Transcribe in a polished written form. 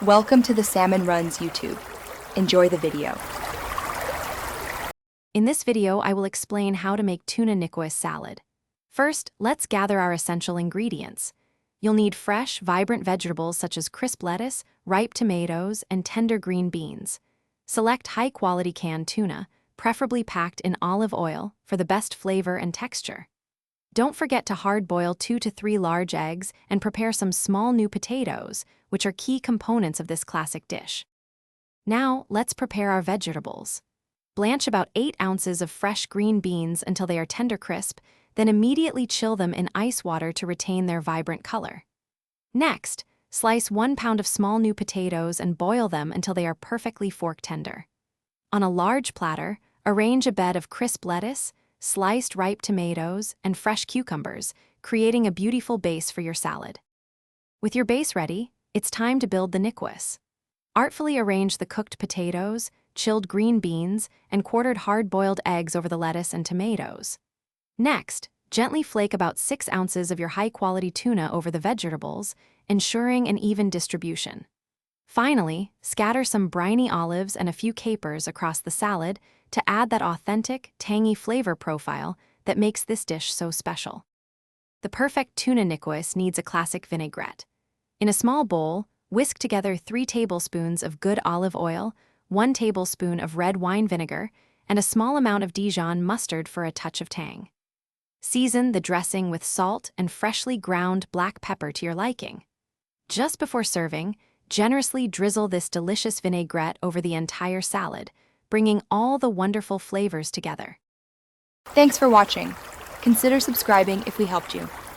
Welcome to the Salmon Runs YouTube. Enjoy the video. In this video, I will explain how to make tuna nicoise salad. First, let's gather our essential ingredients. You'll need fresh, vibrant vegetables such as crisp lettuce, ripe tomatoes, and tender green beans. Select high-quality canned tuna, preferably packed in olive oil, for the best flavor and texture. Don't forget to hard-boil 2 to 3 large eggs and prepare some small new potatoes, which are key components of this classic dish. Now, let's prepare our vegetables. Blanch about 8 ounces of fresh green beans until they are tender crisp, then immediately chill them in ice water to retain their vibrant color. Next, slice 1 pound of small new potatoes and boil them until they are perfectly fork tender. On a large platter, arrange a bed of crisp lettuce, sliced ripe tomatoes, and fresh cucumbers, creating a beautiful base for your salad. With your base ready, it's time to build the nicoise. Artfully arrange the cooked potatoes, chilled green beans, and quartered hard-boiled eggs over the lettuce and tomatoes. Next, gently flake about 6 ounces of your high-quality tuna over the vegetables, ensuring an even distribution. Finally, scatter some briny olives and a few capers across the salad to add that authentic, tangy flavor profile that makes this dish so special. The perfect tuna nicoise needs a classic vinaigrette. In a small bowl, whisk together 3 tablespoons of good olive oil, 1 tablespoon of red wine vinegar, and a small amount of Dijon mustard for a touch of tang. Season the dressing with salt and freshly ground black pepper to your liking. Just before serving, generously drizzle this delicious vinaigrette over the entire salad, bringing all the wonderful flavors together. Thanks for watching. Consider subscribing if we helped you.